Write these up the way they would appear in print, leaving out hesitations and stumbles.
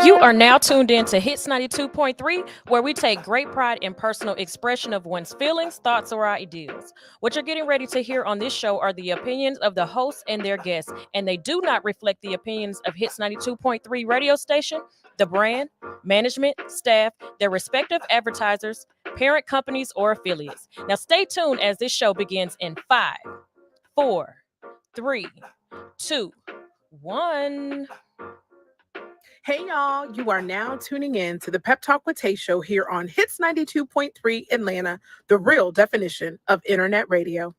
You are now tuned in to Hits 92.3, where we take great pride in personal expression of one's feelings, thoughts, or ideals. What you're getting ready to hear on this show are the opinions of the hosts and their guests, and they do not reflect the opinions of Hits 92.3 radio station, the brand, management, staff, their respective advertisers, parent companies, or affiliates. Now stay tuned as this show begins in 5, 4, 3, 2, 1. Hey y'all, you are now tuning in to the Pep Talk Tae Show here on Hits 92.3 Atlanta, the real definition of internet radio.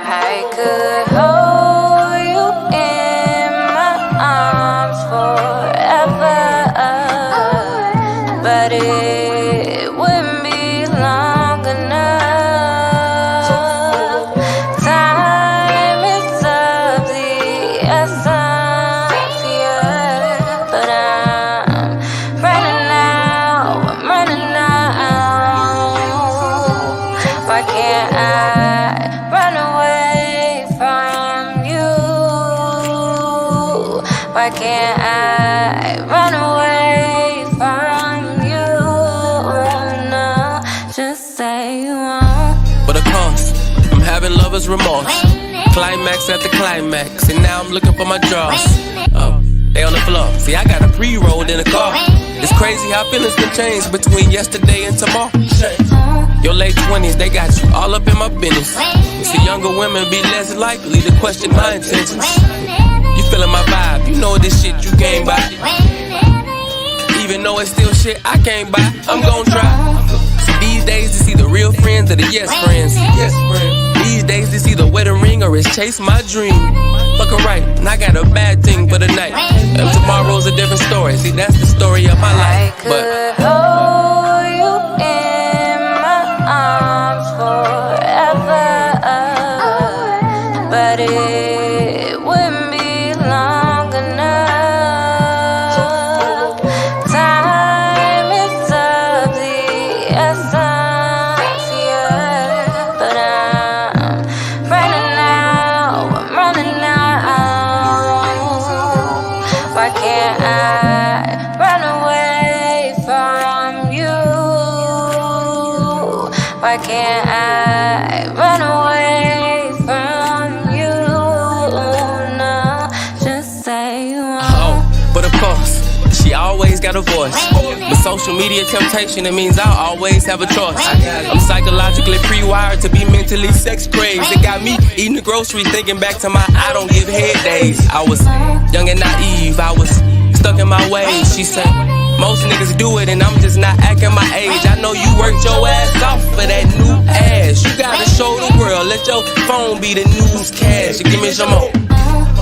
I could hold you in my arms forever, but it wouldn't be long enough. Time is of the essence, yeah, but I'm running out. Why can't I run away from you? Why can't I run away from you? No, just say you won't. But of course, I'm having lover's remorse. Climax after climax, and now I'm looking for my drawers. Oh, they on the floor. See, I got a pre-rolled in the car. It's crazy how feelings can change between yesterday and tomorrow. Your late 20s, they got you all up in my business. You see, younger women be less likely to question my intentions. You feeling my vibe, you know this shit you came by. Even though it's still shit I can't buy, I'm gon' try. See, these days it's either real friends or the yes friends. These days it's either wear the ring or it's chase my dream. Fucking right, and I got a bad thing for the night. And tomorrow's a different story. See, that's the story of my life. I could hold you in my arms forever, but it wouldn't be long enough. Time is of the essence, yeah, but I'm running out. Why can't I run away from you? Why can't I run away from you? No, just say you won't. Oh, but of course, she always got a voice. With social media temptation, it means I'll always have a choice. I'm psychologically pre-wired to be mentally sex crazed. It got me eating the groceries, thinking back to my I don't give head days. I was young and naive, I was stuck in my ways. She said, most niggas do it and I'm just not acting my age. I know you worked your ass off for that new ass. You gotta show the world, let your phone be the newscast. Give me some more.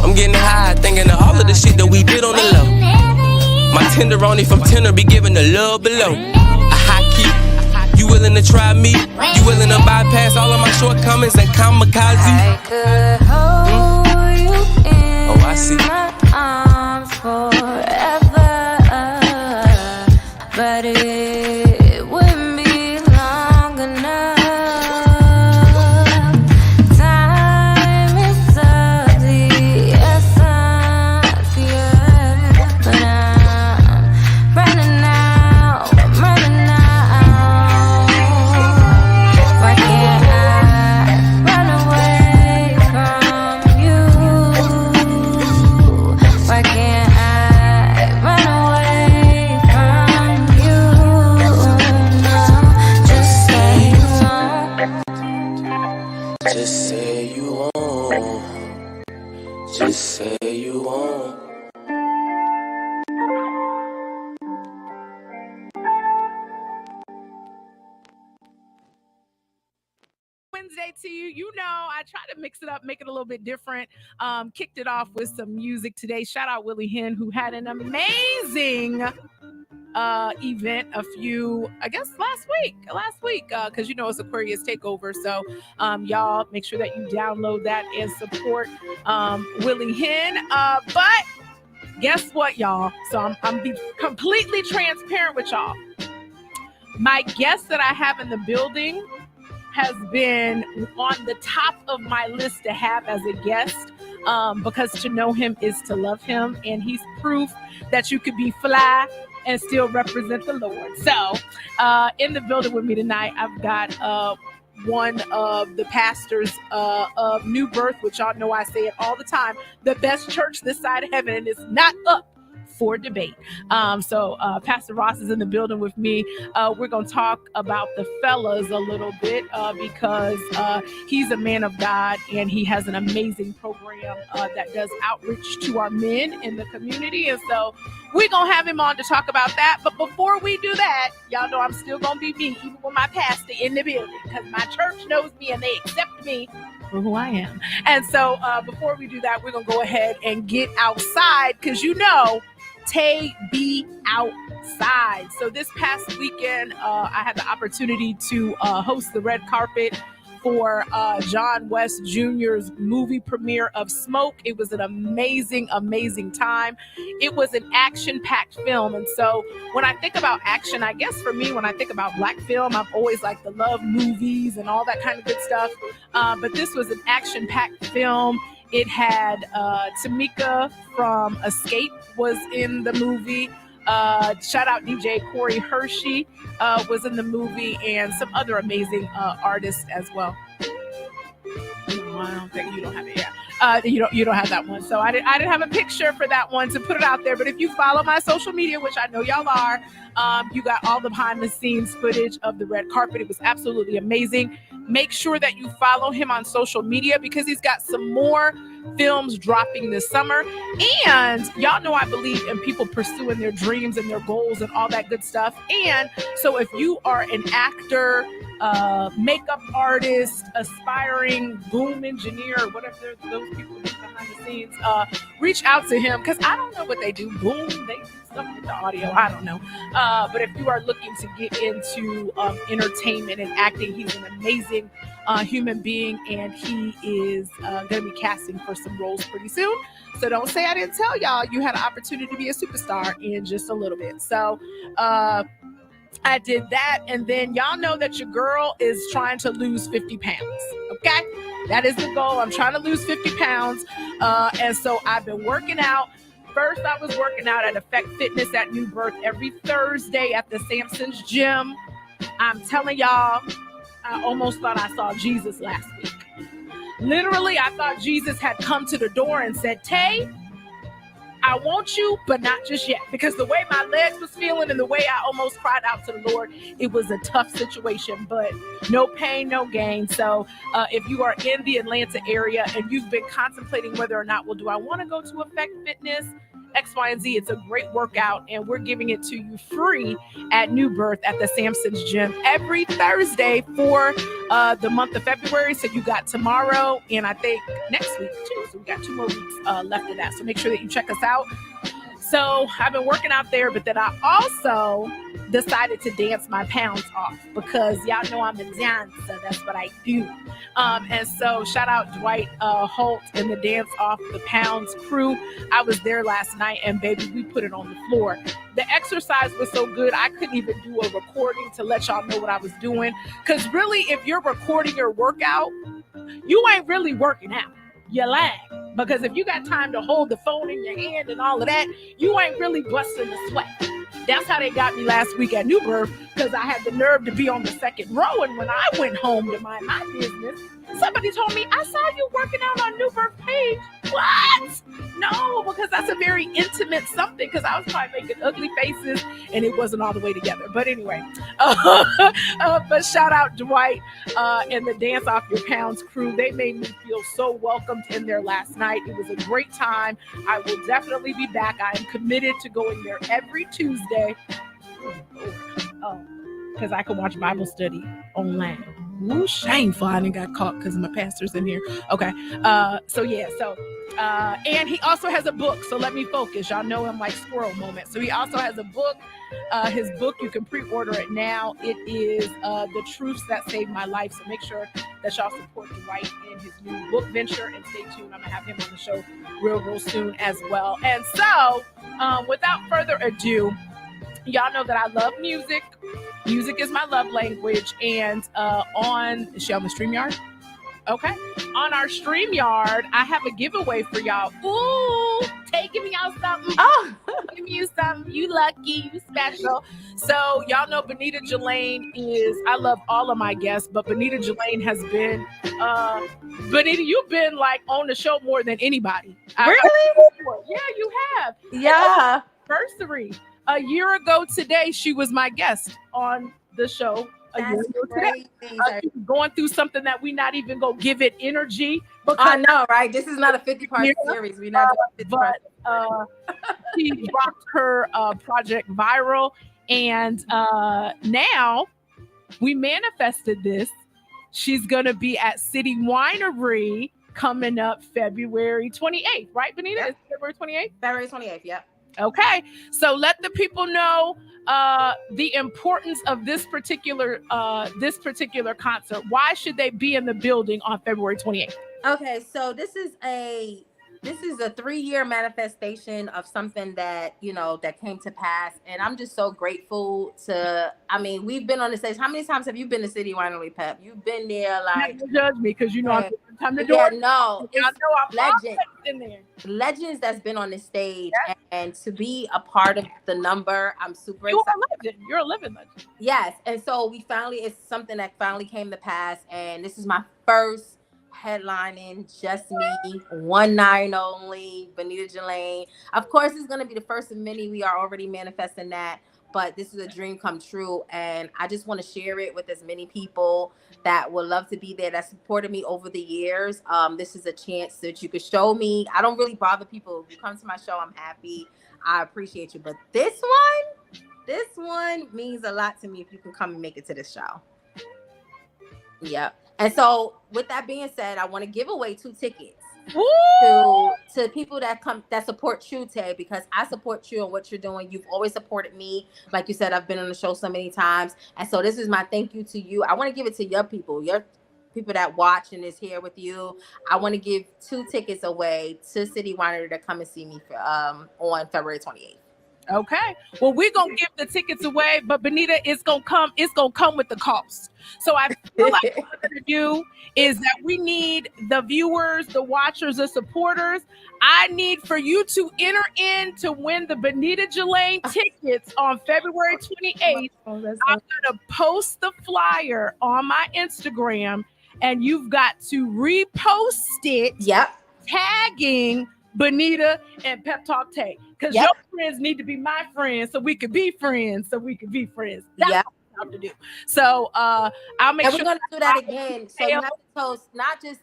I'm getting high, thinking of all of the shit that we did on the low. My tenderoni from Tinder be giving the love below. A high key. You willing to try me? You willing to bypass all of my shortcomings and kamikaze? I could hold you in Oh, I see. my arms forever, but it wouldn't be long enough. Time is of the essence, yeah, but I'm running out. Why can't I run away from you? Why can't I run away from you? No, just say you won't. Just say you won't. Just say you won't. Wednesday to you. You know, I try to mix it up, make it a little bit different. Kicked it off with some music today. Shout out Willie Hen, who had an amazing event last week, because you know it's Aquarius Takeover. So y'all make sure that you download that and support Willie Hen. But guess what, y'all? So I'm be completely transparent with y'all. My guest that I have in the building has been on the top of my list to have as a guest, because to know him is to love him, and he's proof that you could be fly and still represent the Lord. So in the building with me tonight, I've got one of the pastors of New Birth, which y'all know I say it all the time, the best church this side of heaven, and it's not up for debate. So Pastor Ross is in the building with me. We're going to talk about the fellas a little bit because he's a man of God, and he has an amazing program that does outreach to our men in the community. And so we're going to have him on to talk about that. But before we do that, y'all know I'm still going to be me, even with my pastor in the building, because my church knows me and they accept me for who I am. And so before we do that, we're going to go ahead and get outside, because you know, Tay be outside. So this past weekend, I had the opportunity to host the red carpet for John West Jr.'s movie premiere of Smoke. It was an amazing, amazing time. It was an action-packed film. And so when I think about action, I guess for me, when I think about Black film, I've always liked the love movies and all that kind of good stuff. But this was an action-packed film. It had Tamika from Escape was in the movie. Shout out DJ Corey Hershey was in the movie, and some other amazing artists as well. I don't think you don't have it. Yeah, you don't have that one. So I didn't have a picture for that one to put it out there. But if you follow my social media, which I know y'all are, you got all the behind the scenes footage of the red carpet. It was absolutely amazing. Make sure that you follow him on social media, because he's got some more films dropping this summer. And y'all know I believe in people pursuing their dreams and their goals and all that good stuff. And so if you are an actor, makeup artist, aspiring boom engineer, whatever those people do behind the scenes, reach out to him, because I don't know what they do. Boom, they do stuff with the audio. I don't know. But if you are looking to get into entertainment and acting, he's an amazing human being, and he is going to be casting for some roles pretty soon. So don't say I didn't tell y'all you had an opportunity to be a superstar in just a little bit. So I did that, and then y'all know that your girl is trying to lose 50 pounds, okay? That is the goal. I'm trying to lose 50 pounds, and so I've been working out. First, I was working out at Effect Fitness at New Birth every Thursday at the Sampson's Gym. I'm telling y'all, I almost thought I saw Jesus last week. Literally, I thought Jesus had come to the door and said, Tay, I want you, but not just yet. Because the way my legs was feeling and the way I almost cried out to the Lord, it was a tough situation, but no pain, no gain. So if you are in the Atlanta area and you've been contemplating whether or not, well, do I want to go to Effect Fitness? X, Y, and Z. It's a great workout, and we're giving it to you free at New Birth at the Sampson's Gym every Thursday for the month of February. So you got tomorrow, and I think next week too. So we got 2 more weeks left of that. So make sure that you check us out. So I've been working out there, but then I also decided to dance my pounds off, because y'all know I'm a dancer. That's what I do. And so shout out Dwight Holt and the Dance Off the Pounds crew. I was there last night, and baby, we put it on the floor. The exercise was so good, I couldn't even do a recording to let y'all know what I was doing. Because really, if you're recording your workout, you ain't really working out. You lag. Because if you got time to hold the phone in your hand and all of that, you ain't really busting the sweat. That's how they got me last week at New Birth, because I had the nerve to be on the second row. And when I went home to mind my business, somebody told me, I saw you working out on New Birth page. What? No, because that's a very intimate something, because I was probably making ugly faces and it wasn't all the way together. But anyway, but shout out Dwight and the Dance Off Your Pounds crew. They made me feel so welcomed in there last night. It was a great time. I will definitely be back. I am committed to going there every Tuesday. Because I can watch Bible study online. Ooh, shameful. I didn't got caught because my pastor's in here. Okay. And he also has a book. So let me focus. Y'all know him like squirrel moment. So he also has a book. His book, you can pre-order it now. It is The Truths That Saved My Life. So make sure that y'all support Dwight in his new book venture, and stay tuned. I'm going to have him on the show real soon as well. And so without further ado, y'all know that I love music. Music is my love language. And is she on the StreamYard? Okay. On our StreamYard, I have a giveaway for y'all. Ooh, give me y'all something. Oh, Give me you something. You lucky, you special. So y'all know Benita Jelaine I love all of my guests, but Benita Jelaine has been, Benita, you've been like on the show more than anybody. really? Yeah, you have. Yeah. Anniversary. A year ago today, she was my guest on the show. That's crazy. She's going through something that we not even gonna give it energy. I know, right? This is not a 50-part series. We're not doing 50 parts. But she dropped her project viral, and now we manifested this. She's gonna be at City Winery coming up February 28th, right, Benita? Yep. It's February 28th? February 28th, yep. Okay, so let the people know the importance of this particular concert. Why should they be in the building on February 28th? Okay, so this is a 3-year manifestation of something that, that came to pass. And I'm just so grateful we've been on the stage. How many times have you been to City Winery, Pep? You've been there like... Don't judge me because I'm time to do yeah, it. no. I know I'm in there. Legends that's been on the stage, and to be a part of the number, I'm super excited. You're a living legend. Yes, and so it's something that finally came to pass, and this is my first headlining, just me, one night only, Benita Jelaine. Of course, it's going to be the first of many. We are already manifesting that, but this is a dream come true, and I just want to share it with as many people that would love to be there, that supported me over the years. This is a chance that you could show me. I don't really bother people. If you come to my show, I'm happy. I appreciate you. But this one means a lot to me if you can come and make it to this show. Yep. And so with that being said, I want to give away 2 tickets to people that support you, Tay, because I support you and what you're doing. You've always supported me. Like you said, I've been on the show so many times. And so this is my thank you to you. I want to give it to your people that watch and is here with you. I want to give 2 tickets away to City Winery to come and see me on February 28th. Okay. Well, we're gonna give the tickets away, but Benita, it's gonna come with the cost. So I feel like what we're gonna do is that we need the viewers, the watchers, the supporters. I need for you to enter in to win the Benita Jelaine tickets on February 28th. I'm gonna post the flyer on my Instagram, and you've got to repost it. Yep. Tagging Benita and Pep Talk Tae, because your friends need to be my friends, so we could be friends. That's what we have to do. So I'll make sure we're gonna do that again. So you have to post not just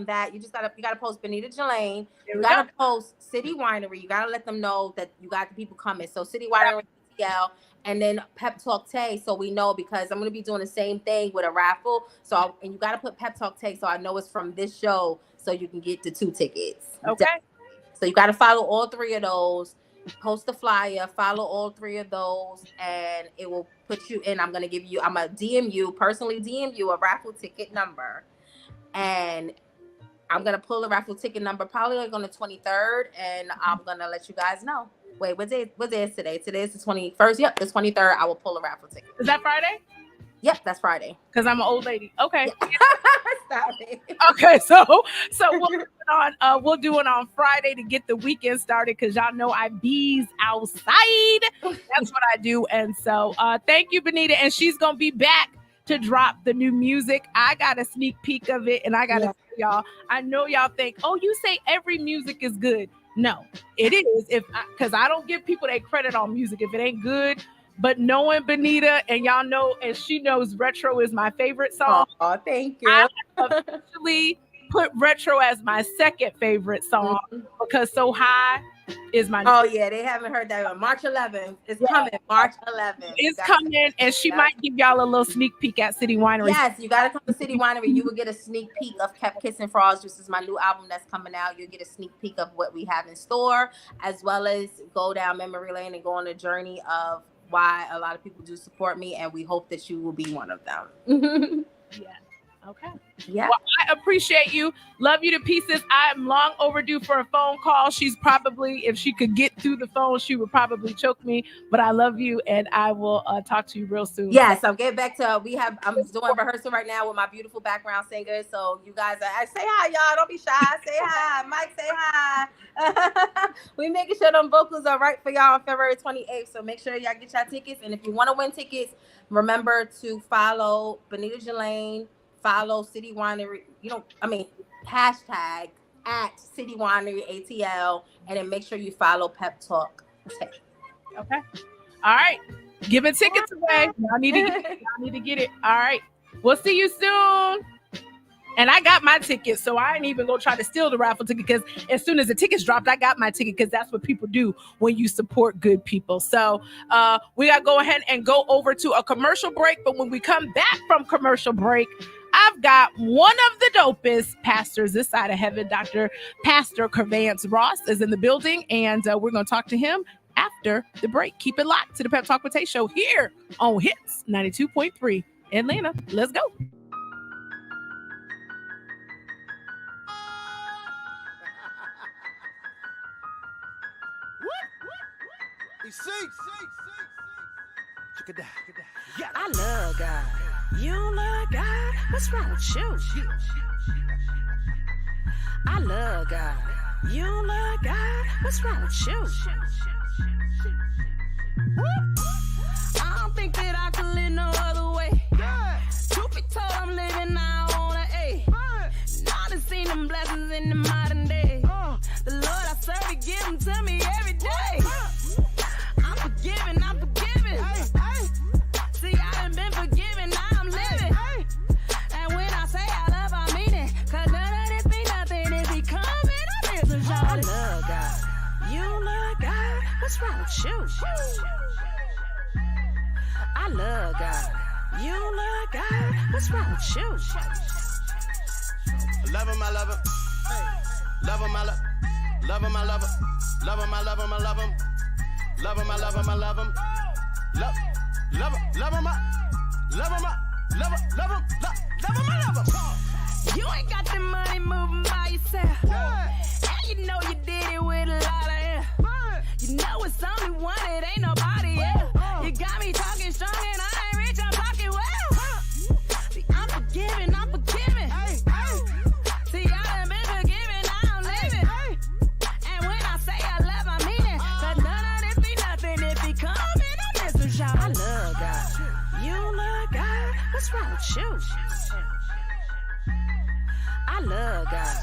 that. You gotta post Benita Jelaine. You gotta post City Winery. You gotta let them know that you got the people coming. So City Winery, PTL, and then Pep Talk Tae, so we know, because I'm gonna be doing the same thing with a raffle. And you gotta put Pep Talk Tae, so I know it's from this show, so you can get the 2 tickets. Okay. So you gotta follow all 3 of those. Post the flyer, follow all 3 of those, and it will put you in. I'm gonna personally DM you a raffle ticket number, and I'm gonna pull a raffle ticket number probably like on the 23rd, and I'm gonna let you guys know. Wait, what day is today? Today is the 21st. Yep, the 23rd. I will pull a raffle ticket. Is that Friday? Yep, that's Friday. Because I'm an old lady. Okay. Stop it. Okay, so we'll do it on Friday to get the weekend started, because y'all know I bees outside. That's what I do. And so thank you, Benita. And she's gonna be back to drop the new music. I got a sneak peek of it, and I gotta tell y'all, I know y'all think, oh, you say every music is good. No, it is. Because I don't give people their credit on music if it ain't good. But knowing Benita, and y'all know, and she knows Retro is my favorite song. Oh, thank you. I officially put Retro as my second favorite song, because So High is my... Oh, yeah, they haven't heard that one. March 11th. It's coming. March 11th. It's coming, and she might give y'all a little sneak peek at City Winery. Yes, you got to come to City Winery. You will get a sneak peek of Kept Kissing Frogs. This is my new album that's coming out. You'll get a sneak peek of what we have in store, as well as go down memory lane and go on a journey of why a lot of people do support me, and we hope that you will be one of them. Yeah. Okay. Yeah. Well, I appreciate you. Love you to pieces. I am long overdue for a phone call. She's probably, if she could get through the phone, she would probably choke me. But I love you, and I will talk to you real soon. Yes, I'll get back to. I'm doing rehearsal right now with my beautiful background singers. So you guys, say hi, y'all. Don't be shy. Say hi, Mike. Say hi. We making sure them vocals are right for y'all on February 28th. So make sure y'all get y'all tickets. And if you want to win tickets, remember to follow Benita Jelaine. Follow City Winery, hashtag at City Winery ATL, and then make sure you follow Pep Talk Tae. Okay. All right. Giving tickets away. Y'all need to get it. All right. We'll see you soon. And I got my ticket, so I ain't even gonna try to steal the raffle ticket, because as soon as the tickets dropped, I got my ticket, because that's what people do when you support good people. So we gotta go ahead and go over to a commercial break. But when we come back from commercial break, I've got one of the dopest pastors this side of heaven. Pastor Kervance Ross is in the building, and we're gonna talk to him after the break. Keep it locked to the Pep Talk Tae Show here on Hits 92.3 Atlanta. Let's go. I love God. You don't love God? What's wrong with you? I love God. You don't love God? What's wrong with you? I don't think that I can live no other way. Truth be told, I'm living now on an A. Now I done seen them blessings in the modern day. The Lord I serve, He give them to me every day. I'm forgiven, I'm forgiven. See, I done been forgiven, now I'm living. And when I say I love, I mean it. Cause none of this be nothing if He coming on this. So I love God. You don't love God? What's wrong with you? I love God. You don't love God? What's wrong with you? Love him, I love him. Love him, I love him. Love him, I love him. Love him, I love him, I love him. Love him, I love him, I love him. Love him, I love him, love him, love him, love him, I love him. You ain't got the money moving by yourself. And you know you did it with a lot of air. You know it's only one, it ain't nobody else. You got me talking strong and I ain't rich, I'm talking well. See, I'm forgiving, I'm forgiving. See, I done been forgiven, now I'm living. And when I say I love, I mean it. Cause none of this be nothing if He coming on this one, y'all. I love God. You don't love God? What's wrong with you? I love God.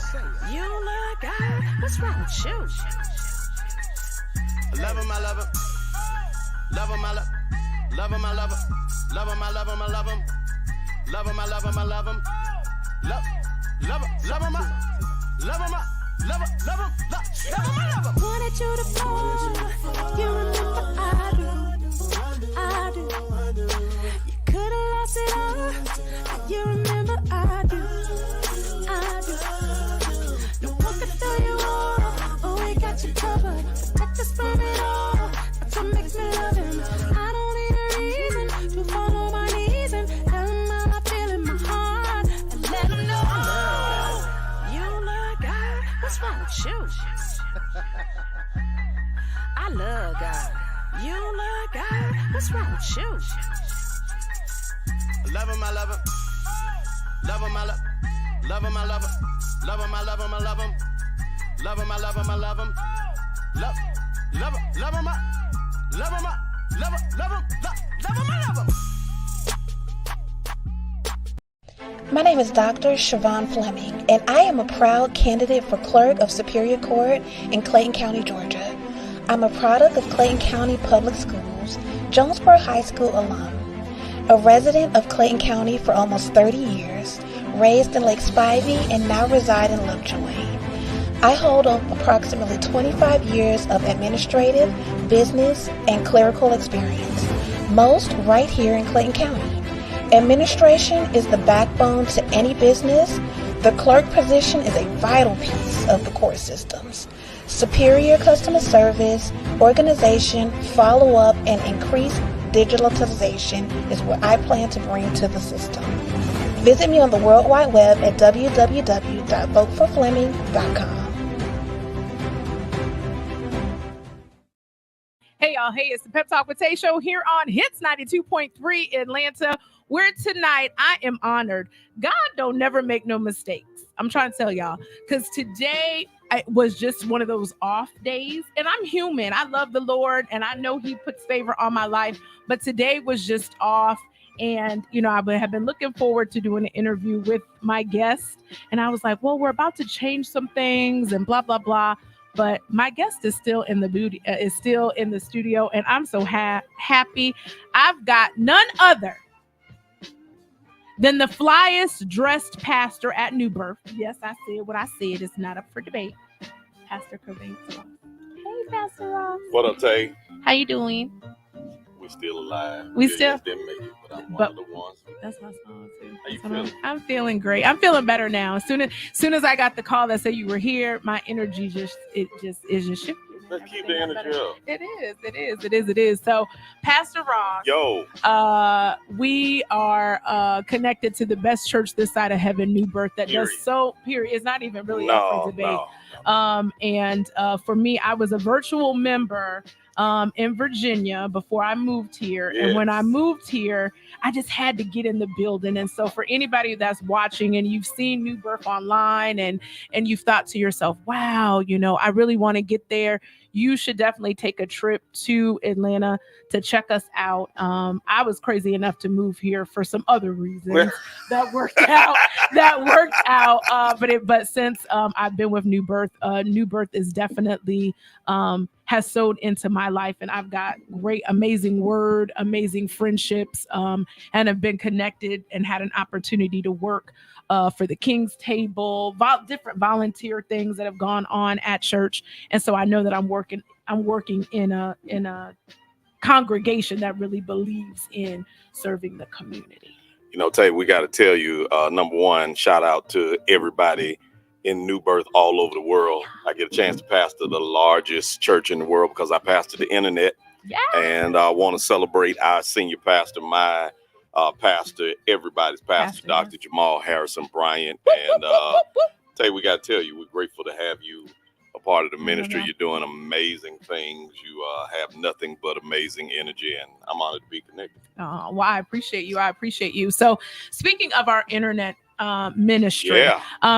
You don't love God? What's wrong with you? Love him, I love him. Love him, I love him. Love him, I love him. Love him, I love him, I love him. Love him, I love him, I love him. Love him, I love him, love him, love him, love him, I love him. Wanted you to fall. You remember I do. You could've lost it all. You remember I do. No one can throw you off. Oh, we got you covered. Protect us from it all. That's what makes me love Him. I don't need a reason to fall on my knees and tell Him how I feel in my heart and let Him know. You don't love God? What's wrong with you? I love God. You don't love God? What's wrong with you? Love him, I love him. Love him, I love him. Love him, I love him. Love him, I love him, I love him. Love him, I love him, I love him. Love him, love him, love him, love him, love him, I love him. My name is Dr. Siobhan Fleming, and I am a proud candidate for Clerk of Superior Court in Clayton County, Georgia. I'm a product of Clayton County Public Schools, Jonesboro High School alum, a resident of Clayton County for almost 30 years, raised in Lake Spivey, and now reside in Lovejoy. I hold approximately 25 years of administrative, business, and clerical experience, most right here in Clayton County. Administration is the backbone to any business. The clerk position is a vital piece of the court systems. Superior customer service, organization, follow-up, and increased digitalization is what I plan to bring to the system. Visit me on the World Wide Web at www.voteforfleming.com. Hey, y'all. Hey, it's the Pep Talk Tae Show here on Hits 92.3 Atlanta, where tonight I am honored. God don't never make no mistakes. I'm trying to tell y'all, because today it was just one of those off days, and I'm human. I love the Lord, and I know he puts favor on my life, but today was just off. And, you know, I have been looking forward to doing an interview with my guest, and I was like, well, we're about to change some things and blah, blah, blah. But my guest is still in the studio, and I'm so happy. I've got none other than the flyest dressed pastor at New Birth. Yes, I said what I said. It's not up for debate. Pastor Cobain. Hey, Pastor Ross. What up, Tay? How you doing? We're still alive. We still just didn't make it, but I'm one of the ones. That's my song too. How you feeling? I'm feeling great. I'm feeling better now. As soon as I got the call that said you were here, my energy is just shifting. Let's keep the energy up. It is. So, Pastor Ross. Yo. We are connected to the best church this side of heaven, New Birth, that does so. Period. It's not even really up for debate. And for me, I was a virtual member in Virginia before I moved here. Yes. And when I moved here, I just had to get in the building. And so for anybody that's watching and you've seen New Birth online and you've thought to yourself, wow, you know, I really want to get there, you should definitely take a trip to Atlanta to check us out. I was crazy enough to move here for some other reasons that worked out. But since I've been with New Birth is definitely has sowed into my life, and I've got great, amazing friendships, and have been connected and had an opportunity to work for the King's Table, different volunteer things that have gone on at church. And so I know that I'm working in a congregation that really believes in serving the community. You know, Tay, we got to tell you, number one, shout out to everybody in New Birth all over the world. I get a chance to pastor the largest church in the world because I pastor the internet. Yeah. And I want to celebrate our senior pastor, my pastor, everybody's pastor, Dr. Jamal Harrison Bryant. And Tay, we got to tell you, we're grateful to have you a part of the ministry. You're doing amazing things. You have nothing but amazing energy, and I'm honored to be connected. Well, I appreciate you. So speaking of our internet ministry,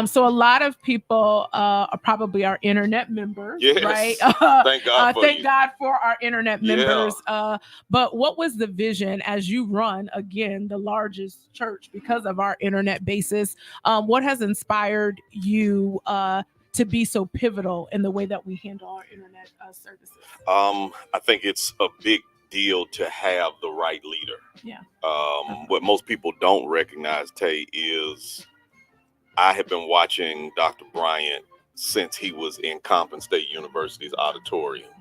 so a lot of people are probably our internet members, right? Thank God for our internet members. But what was the vision as you run, again, the largest church because of our internet basis? What has inspired you to be so pivotal in the way that we handle our internet services? I think it's a big deal to have the right leader. What most people don't recognize, Tay, is I have been watching Dr. Bryant since he was in Compton State University's auditorium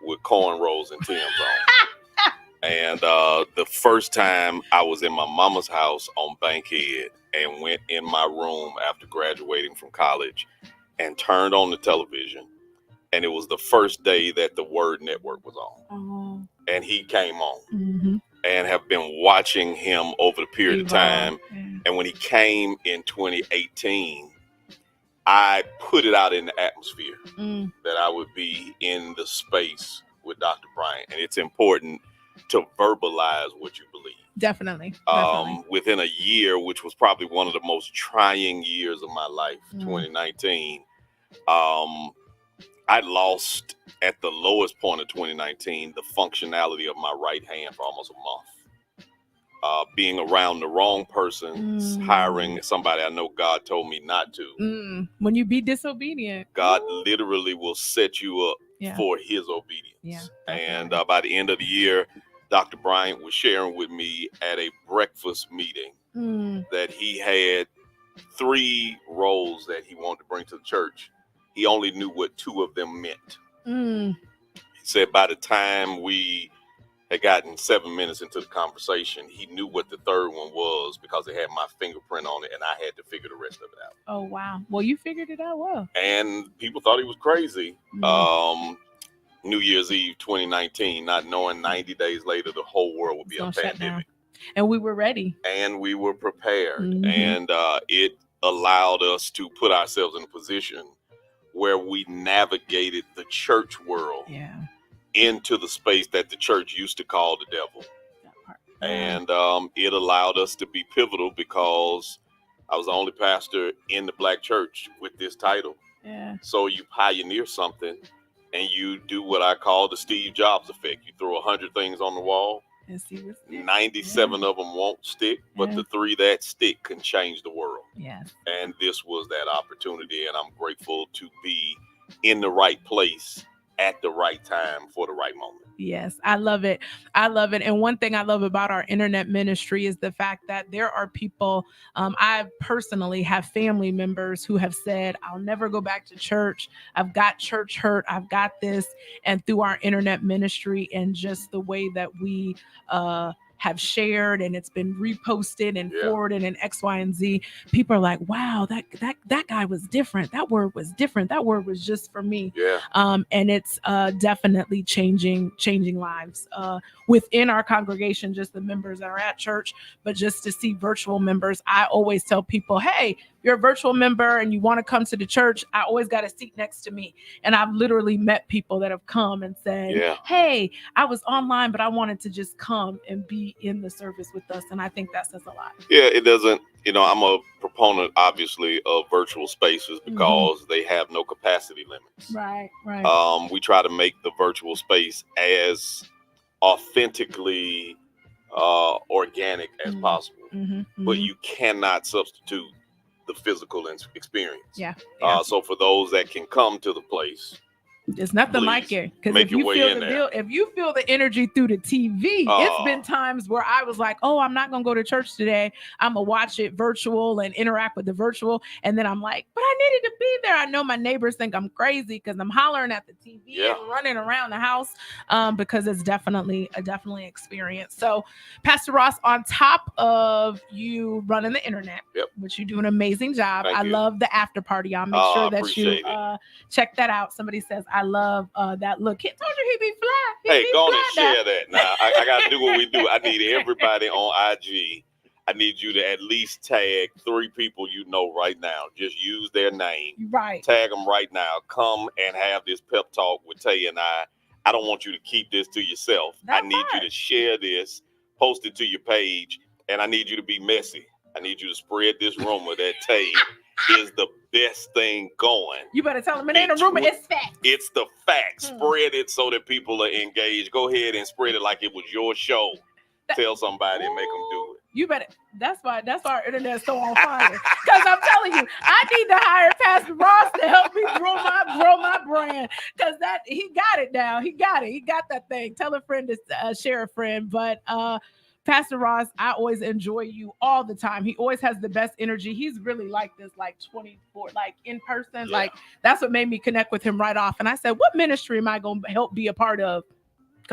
with cornrows and Tim's on. And the first time I was in my mama's house on Bankhead and went in my room after graduating from college and turned on the television, and it was the first day that the Word Network was on. And he came on, and have been watching him over the period of time. And when he came in 2018, I put it out in the atmosphere that I would be in the space with Dr. Bryant. And it's important to verbalize what you believe. Definitely. Within a year, which was probably one of the most trying years of my life, 2019, I lost at the lowest point of 2019 the functionality of my right hand for almost a month. Being around the wrong persons, hiring somebody I know God told me not to. When you be disobedient, God literally will set you up for his obedience. And by the end of the year, Dr. Bryant was sharing with me at a breakfast meeting that he had 3 roles that he wanted to bring to the church. He only knew what 2 of them meant. He said by the time we had gotten 7 minutes into the conversation, he knew what the 3rd one was because it had my fingerprint on it, and I had to figure the rest of it out. Oh, wow. Well, you figured it out well. And people thought he was crazy. New Year's Eve 2019, not knowing 90 days later the whole world would be on pandemic. And we were ready. And we were prepared. Mhm. And it allowed us to put ourselves in a position where we navigated the church world into the space that the church used to call the devil. And it allowed us to be pivotal because I was the only pastor in the black church with this title. Yeah. So you pioneer something and you do what I call the Steve Jobs effect. You throw 100 things on the wall. And see what's 97 of them won't stick, but the 3 that stick can change the world. Yes. And this was that opportunity, and I'm grateful to be in the right place at the right time for the right moment. Yes, I love it. I love it. And one thing I love about our internet ministry is the fact that there are people, I personally have family members who have said, I'll never go back to church. I've got church hurt. I've got this. And through our internet ministry and just the way that we have shared and it's been reposted and forwarded and X, Y, and Z, people are like, wow, that guy was different. That word was different. That word was just for me. Yeah. And it's definitely changing lives within our congregation, just the members that are at church, but just to see virtual members. I always tell people, hey, you're a virtual member and you want to come to the church, I always got a seat next to me. And I've literally met people that have come and said, hey, I was online, but I wanted to just come and be in the service with us. And I think that says a lot. Yeah, it doesn't, I'm a proponent, obviously, of virtual spaces because they have no capacity limits. Right, right. We try to make the virtual space as authentically organic as possible, but you cannot substitute the physical experience. Yeah. So for those that can come to the place, there's nothing like it. Because if you feel the energy through the TV, it's been times where I was like, oh, I'm not gonna go to church today. I'm gonna watch it virtual and interact with the virtual. And then I'm like, but I needed to be there. I know my neighbors think I'm crazy because I'm hollering at the TV and running around the house because it's definitely experience. So Pastor Ross, on top of you running the internet, which you do an amazing job. I love the after party. I'll make sure that you check that out. Somebody says, I love that look. He told you he'd be fly. Hey, go on and share that. Now, I got to do what we do. I need everybody on IG. I need you to at least tag 3 people you know right now. Just use their name. Right. Tag them right now. Come and have this pep talk with Tay and I. I don't want you to keep this to yourself. I need you to share this, post it to your page, and I need you to be messy. I need you to spread this rumor that Tay is the best thing going. You better tell them it ain't a rumor, it's facts. It's the facts. Spread it so that people are engaged. Go ahead and spread it like it was your show. Tell somebody and make them do it. You better. That's why our internet's so on fire. Because I'm telling you, I need to hire Pastor Ross to help me grow my brand. Because he got it now. He got it. He got that thing. Tell a friend to share a friend. But Pastor Ross, I always enjoy you all the time. He always has the best energy. He's really like this, like 24, like in person. Yeah. Like that's what made me connect with him right off. And I said, what ministry am I going to help be a part of?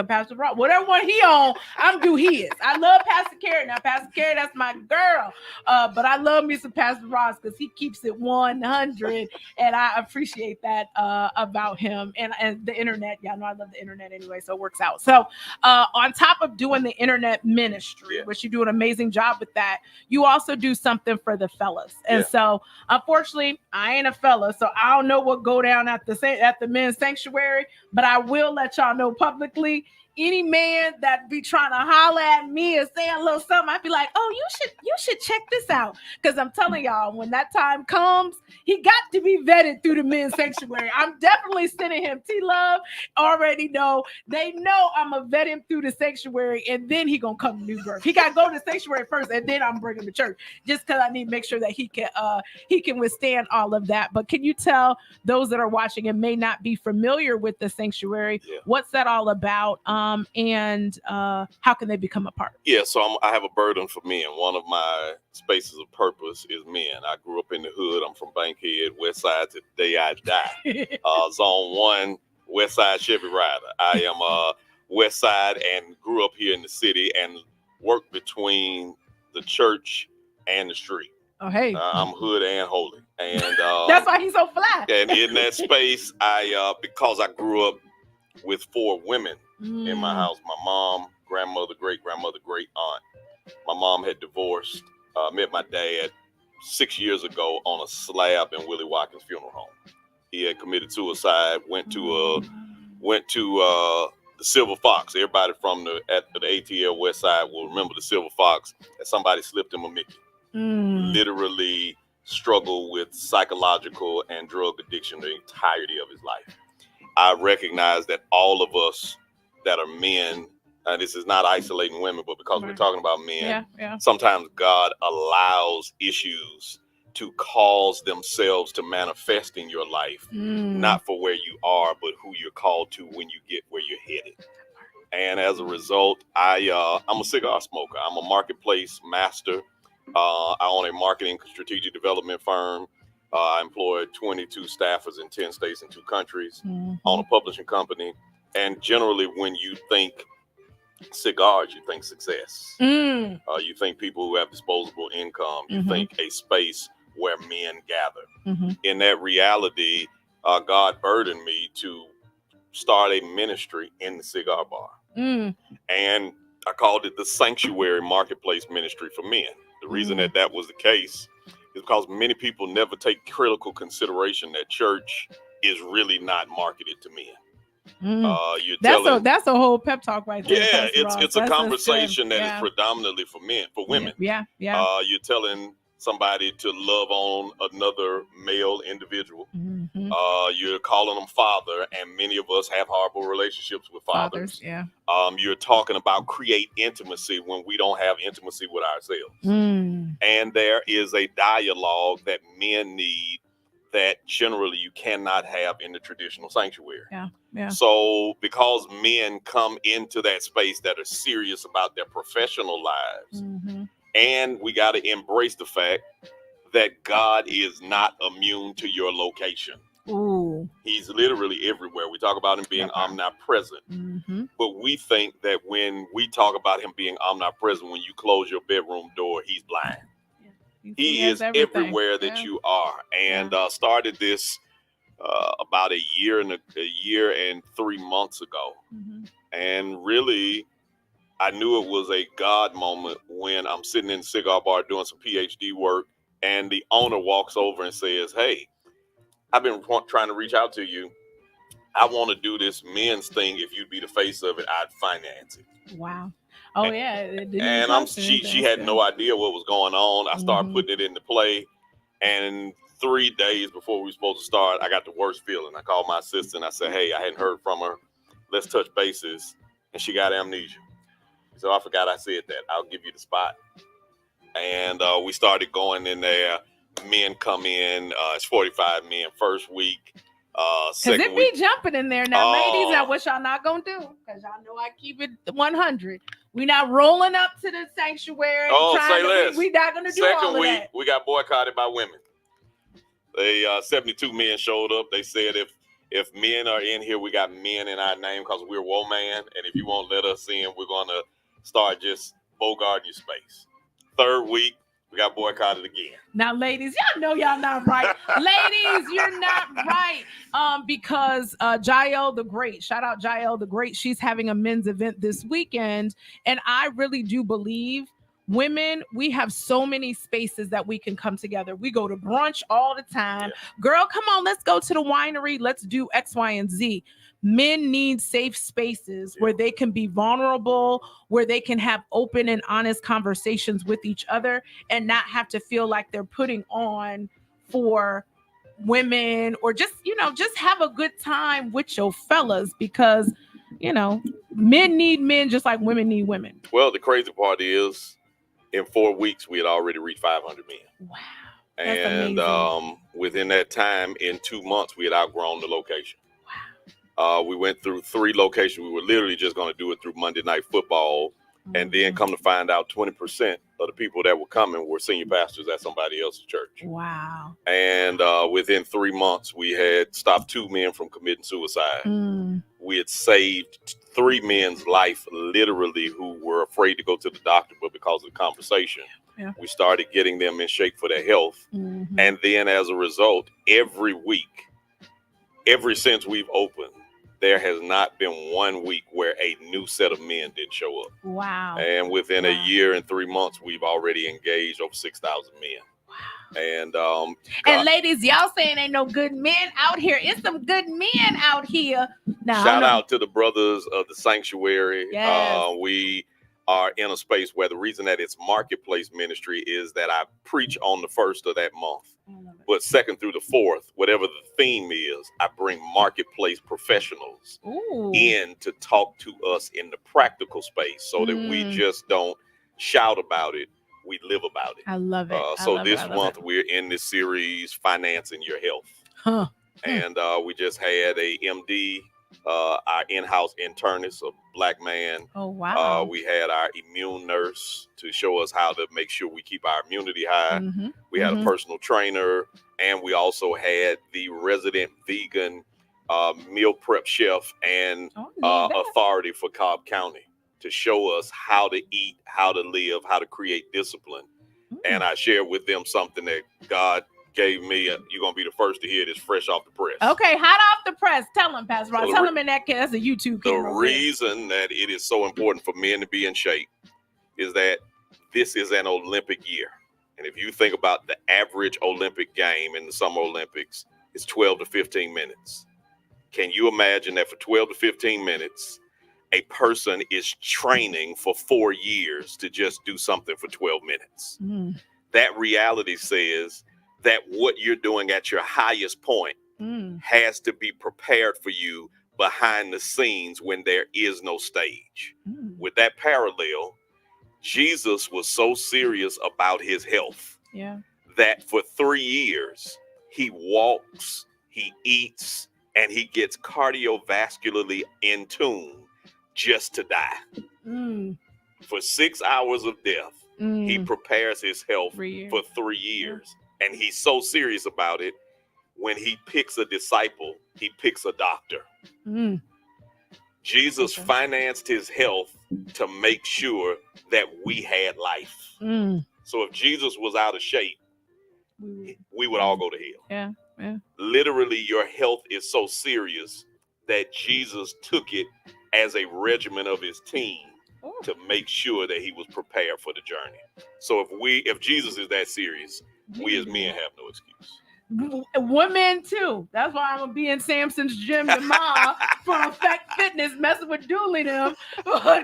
Pastor Ross, whatever one he on, I'm do his. I love Pastor Carey. Now, Pastor Carey, that's my girl. But I love me some Pastor Ross because he keeps it 100, and I appreciate that about him and the internet. Y'all know I love the internet anyway, so it works out. So, on top of doing the internet ministry, which you do an amazing job with that, you also do something for the fellas. And so, unfortunately, I ain't a fella, so I don't know what go down at the men's sanctuary, but I will let y'all know publicly. Any man that be trying to holler at me or say a little something, I'd be like, oh, you should check this out. Because I'm telling y'all, when that time comes, he got to be vetted through the men's sanctuary. I'm definitely sending him T-Love. Already know. They know I'm going to vet him through the sanctuary, and then he going to come to New Birth. He got to go to the sanctuary first, and then I'm bringing him to church. Just because I need to make sure that he can withstand all of that. But can you tell those that are watching and may not be familiar with the sanctuary, what's that all about? And how can they become a part? Yeah, so I have a burden for men. One of my spaces of purpose is men. I grew up in the hood. I'm from Bankhead, West Side to the day I die. Zone 1, West Side Chevy Rider. I am West Side and grew up here in the city and worked between the church and the street. Oh, hey. I'm hood and holy. And that's why he's so fly. And in that space, because I grew up with 4 women in my house, my mom, grandmother, great-grandmother, great aunt. divorced. Met my dad 6 years ago on a slab in Willie Watkins Funeral Home. He had committed suicide. Went to the Silver Fox. Everybody from the ATL West Side will remember the Silver Fox. And somebody slipped him a Mickey. Literally struggled with psychological and drug addiction the entirety of his life. I recognize that all of us that are men, and this is not isolating women, but because we're talking about men, sometimes God allows issues to cause themselves to manifest in your life, not for where you are, but who you're called to when you get where you're headed. And as a result, I'm a cigar smoker. I'm a marketplace master. I own a marketing strategic development firm. I employ 22 staffers in 10 states and 2 countries. Own a publishing company. And generally, when you think cigars, you think success. You think people who have disposable income. You think a space where men gather. In that reality, God burdened me to start a ministry in the cigar bar. And I called it the Sanctuary Marketplace Ministry for Men. The reason that was the case is because many people never take critical consideration that church is really not marketed to men. That's a whole pep talk right there. Yeah, it's a conversation that is predominantly for men, for women. You're telling somebody to love on another male individual. You're calling them father, and many of us have horrible relationships with fathers. You're talking about create intimacy when we don't have intimacy with ourselves. And there is a dialogue that men need that generally you cannot have in the traditional sanctuary. So because men come into that space that are serious about their professional lives, and we got to embrace the fact that God is not immune to your location. He's literally everywhere. We talk about him being omnipresent. But we think that when we talk about him being omnipresent, when you close your bedroom door, he's blind. He is everywhere that you are. And started this about a year and 3 months ago. And really, I knew it was a God moment when I'm sitting in the cigar bar doing some PhD work, and the owner walks over and says, "Hey, I've been trying to reach out to you. I want to do this men's thing. If you'd be the face of it, I'd finance it." Wow. Oh, And she had no idea what was going on. I started putting it into play, and 3 days before we were supposed to start, I got the worst feeling. I called my assistant. I said, "Hey, I hadn't heard from her. Let's touch bases." And she got amnesia. So I forgot I said that. I'll give you the spot. And we started going in there. Men come in. It's 45 men first week. Because it be jumping in there now, ladies. Now, what y'all not gonna do? Because y'all know I keep it 100. We not rolling up to the sanctuary. Say less. We not gonna do all of that. Second week, we got boycotted by women. They 72 men showed up. They said if men are in here, we got men in our name because we're woman. And if you won't let us in, we're gonna start just bogarting your space. Third week, we got boycotted again. Now, ladies, y'all know y'all not right. Ladies, you're not right. Because Jael the Great, shout out Jael the Great. She's having a men's event this weekend. And I really do believe women, we have so many spaces that we can come together. We go to brunch all the time. Girl, come on, let's go to the winery. Let's do X, Y, and Z. Men need safe spaces where they can be vulnerable, where they can have open and honest conversations with each other and not have to feel like they're putting on for women, or just have a good time with your fellas, because, men need men just like women need women. Well, the crazy part is in 4 weeks, we had already reached 500 men. Wow. And within that time, in 2 months, we had outgrown the location. We went through 3 locations. We were literally just going to do it through Monday Night Football. And then come to find out 20% of the people that were coming were senior pastors at somebody else's church. Wow. And within 3 months, we had stopped 2 men from committing suicide. We had saved 3 men's life, literally, who were afraid to go to the doctor, but because of the conversation, we started getting them in shape for their health. And then as a result, every week, ever since we've opened, there has not been 1 week where a new set of men didn't show up. Wow. And within a year and 3 months, we've already engaged over 6,000 men. Wow. And ladies, y'all saying ain't no good men out here. It's some good men out here. Now, shout out to the brothers of the sanctuary. Yes. We are in a space where the reason that it's marketplace ministry is that I preach on the 1st of that month. But 2nd through the 4th, whatever the theme is, I bring marketplace professionals in to talk to us in the practical space so that we just don't shout about it, we live about it. I love it. So this month we're in this series, Financing Your Health. And we just had a MD, our in-house internist, a Black man. Oh, wow. We had our immune nurse to show us how to make sure we keep our immunity high. We had a personal trainer, and we also had the resident vegan meal prep chef and authority for Cobb County to show us how to eat, how to live, how to create discipline. And I shared with them something that God gave me. You're going to be the first to hear this fresh off the press. Okay, hot off the press. Tell them, Pastor Ron. Tell them in that case, that's a YouTube The reason that it is so important for men to be in shape is that this is an Olympic year. And if you think about the average Olympic game in the Summer Olympics, it's 12 to 15 minutes. Can you imagine that for 12 to 15 minutes, a person is training for 4 years to just do something for 12 minutes? That reality says that what you're doing at your highest point has to be prepared for you behind the scenes when there is no stage. With that parallel, Jesus was so serious about his health that for 3 years, he walks, he eats, and he gets cardiovascularly in tune just to die. For 6 hours of death, he prepares his health for 3 years. And he's so serious about it, when he picks a disciple, he picks a doctor. Jesus financed his health to make sure that we had life. So if Jesus was out of shape, we would all go to hell. Yeah. Literally, your health is so serious that Jesus took it as a regimen of his team to make sure that he was prepared for the journey. So if Jesus is that serious, we as men have no excuse. Women too. That's why I'm gonna be in Samson's gym tomorrow for Effect Fitness, messing with Dooley them,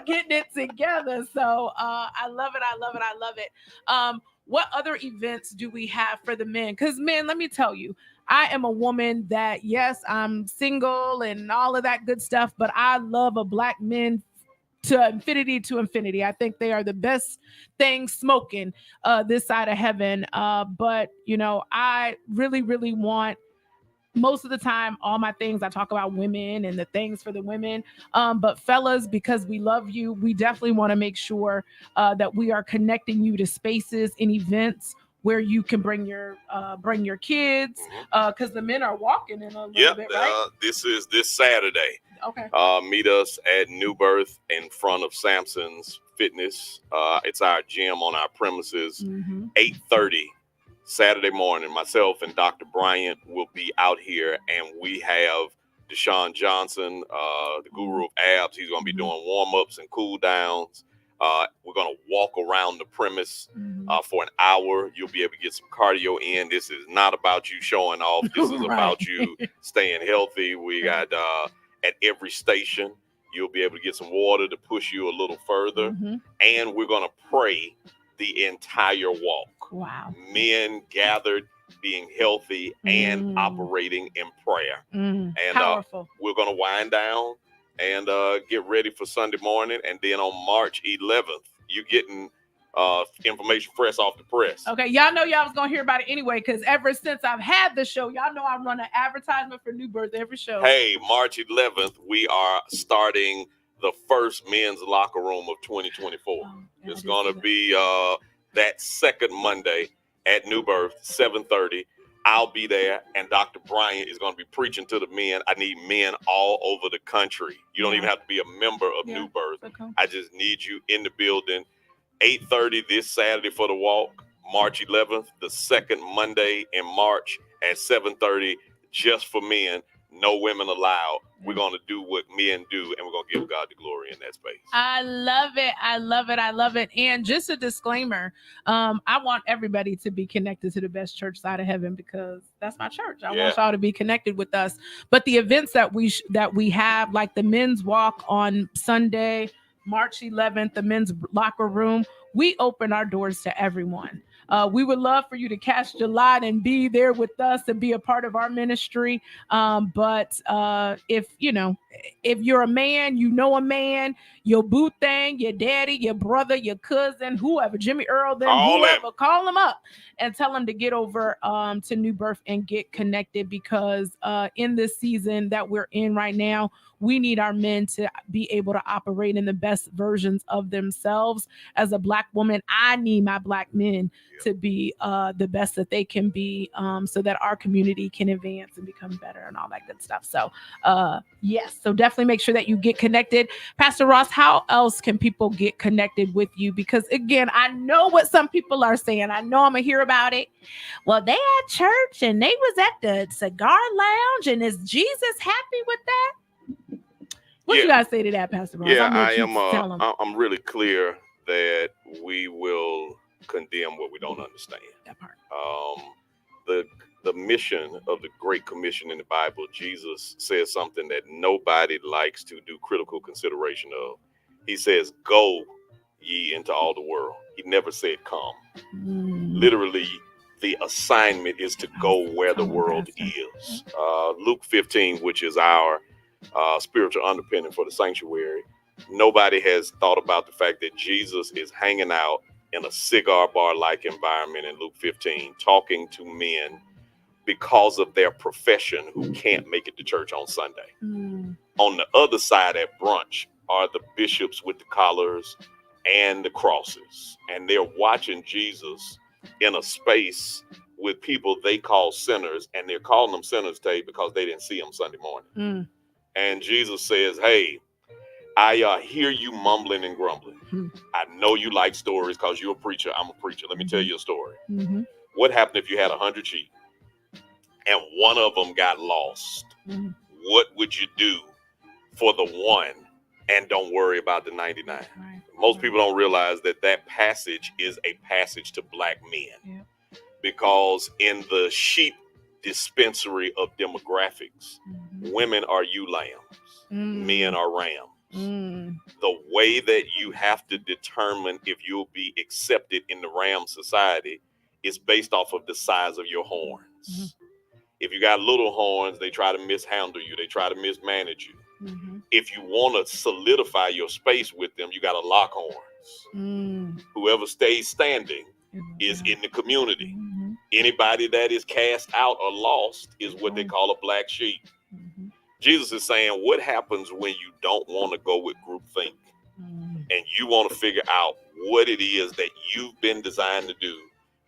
getting it together. So I love it. What other events do we have for the men? Because men, let me tell you, I am a woman that, yes, I'm single and all of that good stuff, but I love a Black man to infinity. I think they are the best thing smoking this side of heaven. But, you know, I really, really want, most of the time, all my things, I talk about women and the things for the women. But fellas, because we love you, we definitely want to make sure that we are connecting you to spaces and events where you can bring your kids, because the men are walking in a little bit, right? This is this Saturday. Okay. Meet us at New Birth in front of Samson's Fitness. It's our gym on our premises. 8:30 Saturday morning. Myself and Dr. Bryant will be out here, and we have Deshaun Johnson, the guru of abs. He's going to be doing warm-ups and cool-downs. We're going to walk around the premise for an hour. You'll be able to get some cardio in. This is not about you showing off. This is about you staying healthy. We got at every station, you'll be able to get some water to push you a little further. And we're going to pray the entire walk. Wow. Men gathered, being healthy and operating in prayer. And Powerful. We're going to wind down and get ready for Sunday morning. And then on March 11th, you're getting information fresh off the press. Okay, y'all know y'all was gonna hear about it anyway, because ever since I've had the show, y'all know I run an advertisement for New Birth every show. Hey, March 11th, we are starting the first men's locker room of 2024. It's gonna be that second Monday at New Birth, 7:30. I'll be there, and Dr. Bryant is going to be preaching to the men. I need men all over the country. You don't even have to be a member of New Birth. I just need you in the building. 8:30 this Saturday for the walk. March 11th, the second Monday in March at 7:30, just for men. no women allowed. We're going to do what men do, and we're going to give God the glory in that space. I love it. I love it. I love it. And just a disclaimer, I want everybody to be connected to the best church side of heaven, because that's my church. I want y'all to be connected with us. But the events that we have, like the men's walk on Sunday, March 11th, the men's locker room, we open our doors to everyone. We would love for you to catch the lot and be there with us and be a part of our ministry. But if you're a man, a man, your boo thing, your daddy, your brother, your cousin, whoever, Jimmy Earl, call him up and tell him to get over to New Birth and get connected, because in this season that we're in right now, we need our men to be able to operate in the best versions of themselves. As a Black woman, I need my Black men to be the best that they can be, so that our community can advance and become better and all that good stuff. So yes, so definitely make sure that you get connected. Pastor Ross, how else can people get connected with you? Because again, I know what some people are saying. I know I'm gonna hear about it. Well, they at church and they was at the cigar lounge, and is Jesus happy with that? What you guys say to that, Pastor Ross? I'm really clear that we will condemn what we don't understand. That part. The mission of the Great Commission in the Bible, Jesus says something that nobody likes to do critical consideration of. He says, "Go ye into all the world." He never said come. Literally, the assignment is to go where the world is. Luke 15, which is our spiritual underpinning for the sanctuary, nobody has thought about the fact that Jesus is hanging out in a cigar bar like environment in Luke 15, talking to men because of their profession who can't make it to church on Sunday. On the other side at brunch are the bishops with the collars and the crosses, and they're watching Jesus in a space with people they call sinners, and they're calling them sinners today because they didn't see them Sunday morning. And Jesus says, "Hey, I hear you mumbling and grumbling. I know you like stories because you're a preacher. I'm a preacher. Let me tell you a story. What happened if you had 100 sheep and one of them got lost? What would you do for the one and don't worry about the 99? Most people don't realize that passage is a passage to Black men, because in the sheep dispensary of demographics, women are ewe lambs, men are rams. The way that you have to determine if you'll be accepted in the ram society is based off of the size of your horns. If you got little horns, they try to mishandle you, they try to mismanage you. If you want to solidify your space with them, you got to lock horns. Whoever stays standing is in the community. Anybody that is cast out or lost is what they call a black sheep. Jesus is saying, what happens when you don't want to go with groupthink and you want to figure out what it is that you've been designed to do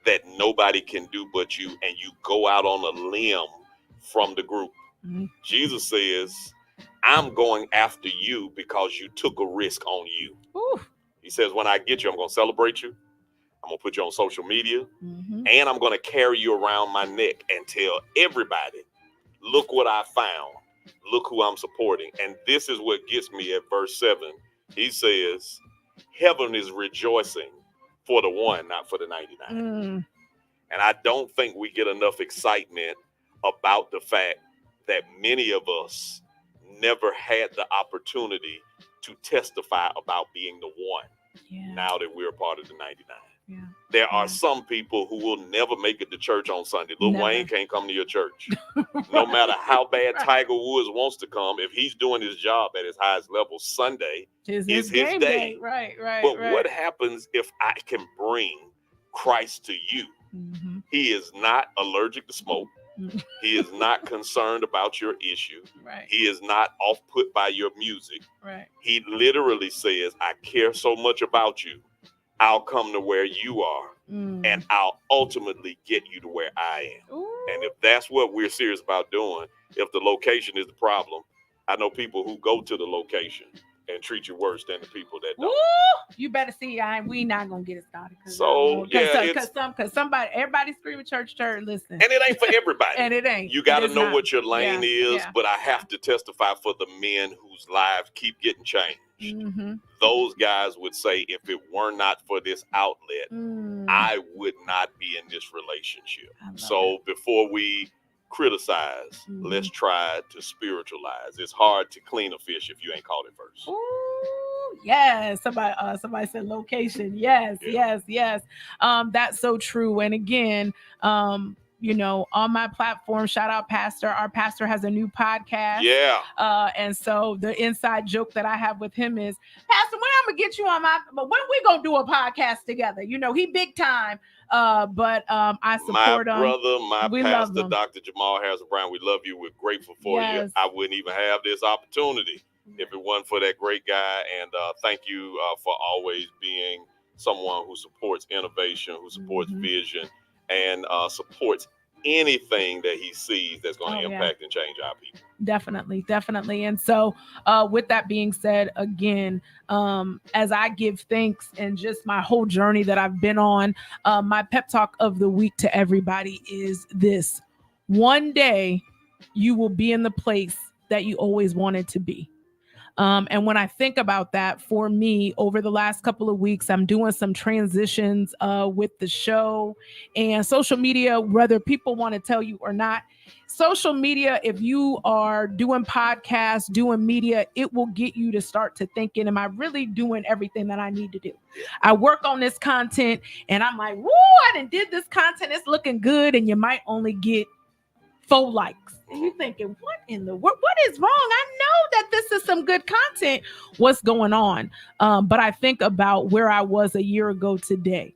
that nobody can do but you, and you go out on a limb from the group? Jesus says, I'm going after you because you took a risk on you. He says, when I get you, I'm going to celebrate you. I'm going to put you on social media, and I'm going to carry you around my neck and tell everybody, look what I found. Look who I'm supporting. And this is what gets me at verse 7. He says, heaven is rejoicing for the one, not for the 99. And I don't think we get enough excitement about the fact that many of us never had the opportunity to testify about being the one now that we're a part of the 99. There are some people who will never make it to church on Sunday. Lil Wayne can't come to your church. No matter how bad Tiger Woods wants to come, if he's doing his job at his highest level, Sunday is his day. But what happens if I can bring Christ to you? He is not allergic to smoke. He is not concerned about your issue. He is not off put by your music. He literally says, I care so much about you. I'll come to where you are, and I'll ultimately get you to where I am. And if that's what we're serious about doing, if the location is the problem, I know people who go to the location and treat you worse than the people that don't. Ooh, you better see. We not gonna get it started. Because everybody screaming church. Listen, and it ain't for everybody. And it ain't. You got to know what your lane is. Yeah. But I have to testify for the men whose lives keep getting changed. Mm-hmm. Those guys would say, if it were not for this outlet, I would not be in this relationship. So before we criticize, let's try to spiritualize. It's hard to clean a fish if you ain't caught it first. Ooh, yes. Somebody said location. Yes. That's so true. And again, on my platform, shout out Pastor. Our pastor has a new podcast. Yeah. And so the inside joke that I have with him is, Pastor, when I'm gonna get you on when we gonna do a podcast together? He big time. But I support him. My pastor, Dr. Jamal Harrison Brown, we love you. We're grateful for you. I wouldn't even have this opportunity if it wasn't for that great guy. And thank you for always being someone who supports innovation, who supports vision, and supports anything that he sees that's going to impact and change our people. Definitely. And so with that being said, again, as I give thanks and just my whole journey that I've been on, my pep talk of the week to everybody is this: one day you will be in the place that you always wanted to be. And when I think about that, for me, over the last couple of weeks, I'm doing some transitions with the show and social media, whether people want to tell you or not. Social media, if you are doing podcasts, doing media, it will get you to start to thinking, am I really doing everything that I need to do? I work on this content and I'm like, woo, I done did this content. It's looking good. And you might only get 4 likes. And you're thinking, what in the world? What is wrong? I know that this is some good content. What's going on? But I think about where I was a year ago today.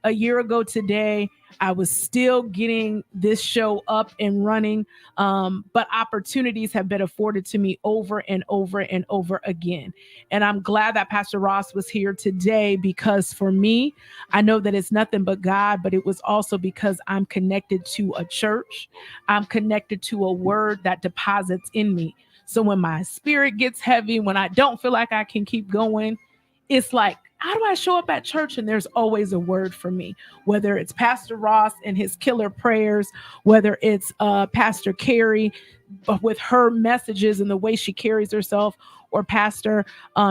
A year ago today, I was still getting this show up and running, but opportunities have been afforded to me over and over and over again. And I'm glad that Pastor Ross was here today, because for me, I know that it's nothing but God, but it was also because I'm connected to a church. I'm connected to a word that deposits in me. So when my spirit gets heavy, when I don't feel like I can keep going, it's like, how do I show up at church? And there's always a word for me, whether it's Pastor Ross and his killer prayers, whether it's Pastor Carrie with her messages and the way she carries herself, or Pastor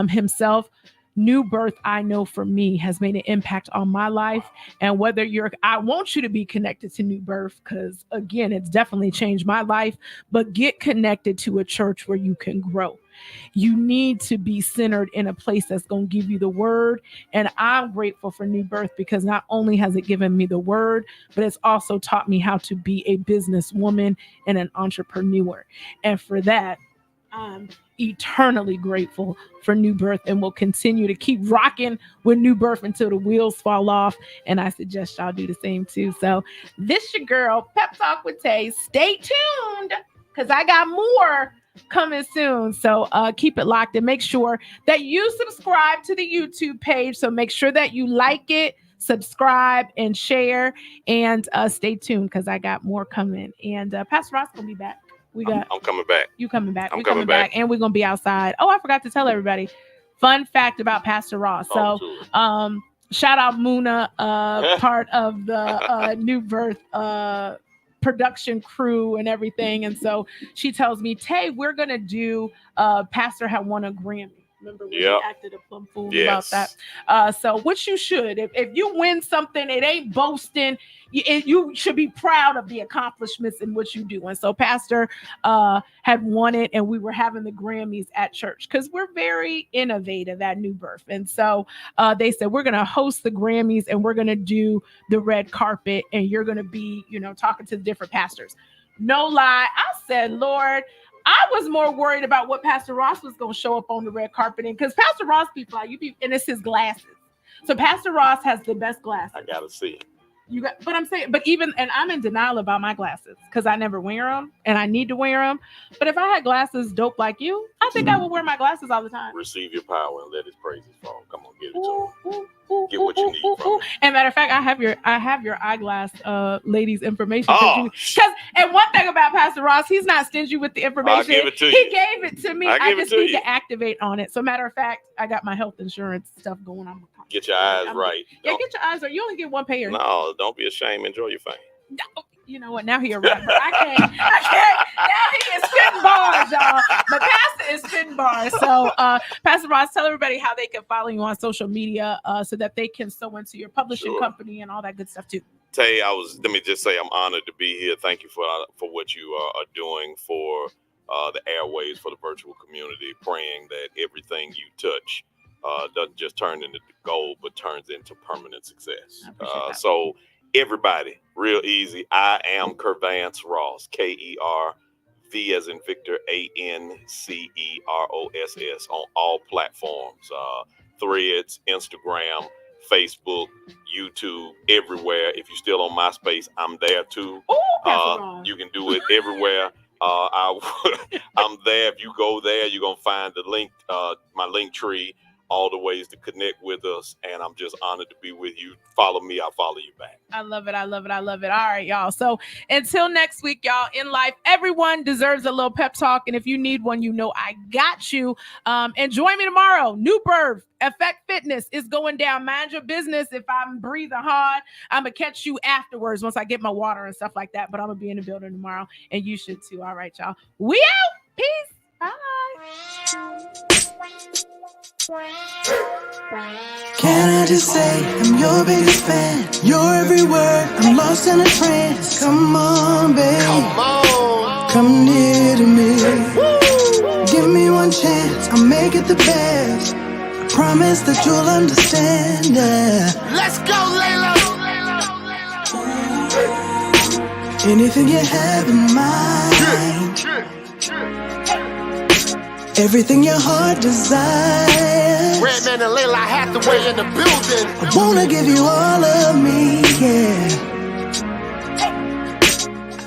himself. New Birth, I know for me, has made an impact on my life. And whether I want you to be connected to New Birth, because again, it's definitely changed my life, but get connected to a church where you can grow. You need to be centered in a place that's going to give you the word. And I'm grateful for New Birth, because not only has it given me the word, but it's also taught me how to be a businesswoman and an entrepreneur. And for that, I'm eternally grateful for New Birth, and will continue to keep rocking with New Birth until the wheels fall off. And I suggest y'all do the same too. So this your girl, Pep Talk with Tay. Stay tuned, because I got more coming soon. So keep it locked, and make sure that you subscribe to the YouTube page. So make sure that you like it, subscribe, and share, and stay tuned, because I got more coming. And Pastor Ross gonna be back. I'm coming back. You coming back. I'm coming back. And we're going to be outside. Oh, I forgot to tell everybody. Fun fact about Pastor Ross. So, shout out Muna, part of the New Birth production crew and everything. And so she tells me, Tay, we're going to do, Pastor had won a Grammy. Remember when he acted a plum fool about that? So which you should. If you win something, it ain't boasting. You should be proud of the accomplishments in what you do. And so Pastor had won it, and we were having the Grammys at church, because we're very innovative at New Birth. And so they said, we're going to host the Grammys, and we're going to do the red carpet, and you're going to be, talking to the different pastors. No lie. I said, Lord, I was more worried about what Pastor Ross was going to show up on the red carpet in, because Pastor Ross and it's his glasses. So Pastor Ross has the best glasses. I gotta see. And I'm in denial about my glasses, because I never wear them, and I need to wear them. But if I had glasses dope like you, I think I would wear my glasses all the time. Receive your power and let his praises fall. Come on, get it to him. Get what what you need from me. And matter of fact, I have your eyeglass lady's information. Oh, and one thing about Pastor Ross, he's not stingy with the information. I'll give it to you. He gave it to me. I just need you. to activate on it. So matter of fact, I got my health insurance stuff going on. Get your eyes right. Yeah, get your eyes right. You only get one payer. No, don't be ashamed. Enjoy your fame. No, you know what? Now he a rapper. I can't. Now he is spitting bars, y'all. My pastor is spitting bars. So, Pastor Ross, tell everybody how they can follow you on social media so that they can sow into your publishing company and all that good stuff too. Tay, let me just say I'm honored to be here. Thank you for what you are doing for the airways, for the virtual community, praying that everything you touch doesn't just turn into gold, but turns into permanent success. So everybody, real easy. I am Kervance Ross, Kerv as in Victor, ANCEROSS on all platforms, Threads, Instagram, Facebook, YouTube, everywhere. If you're still on MySpace, I'm there too. You can do it everywhere. I'm there. If you go there, you're gonna find the link, my link tree, all the ways to connect with us, and I'm just honored to be with you. Follow me, I'll follow you back. I love it. I love it. I love it. All right, y'all. So until next week, y'all, in life, everyone deserves a little pep talk. And if you need one, you know I got you. And join me tomorrow. New Birth Effect Fitness is going down. Mind your business. If I'm breathing hard, I'm going to catch you afterwards once I get my water and stuff like that. But I'm going to be in the building tomorrow, and you should too. All right, y'all. We out. Peace. Bye. Can I just say I'm your biggest fan? Your every word, I'm lost in a trance. Come on, babe. Come on. Come near to me. Give me one chance, I'll make it the best. I promise that you'll understand. Let's go, Layla. Anything you have in mind, everythth your heart desires. Redman and Layla Hathaway in the building. I wanna give you all of me, yeah.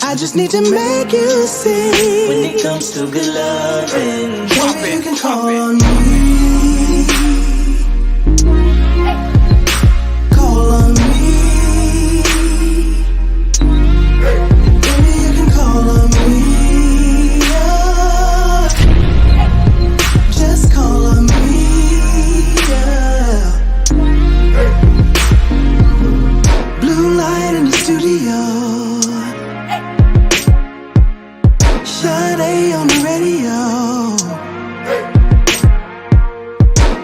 I just need to make you see. When it comes to good loving, baby, you can call on me. Call on me. Baby, you can call on me. Just call on me. Blue light in the studio, Sade on the radio.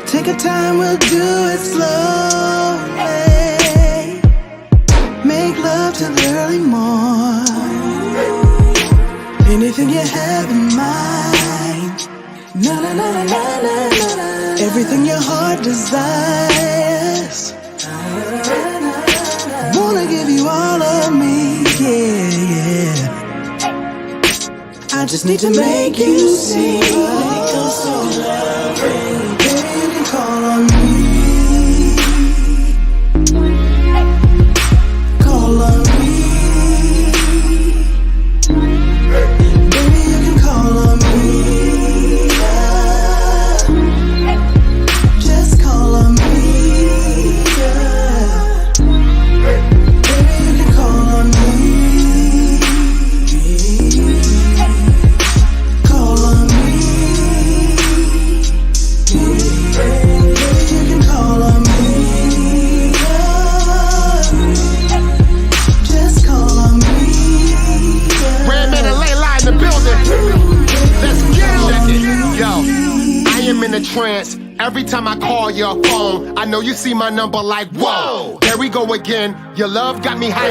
Take a time, we'll do it slowly. Make love till the early morn. Anything you have in mind, na na na na na na na. Everything your heart desires. Wanna give you all of me, yeah, yeah. I just need to make you see. When it comes to loving, baby, you can call on me. Call on me. Baby, you can call on me. Just call on me. In a trance. Every time I call your phone, I know you see my number like, whoa, there we go again. Your love got me high.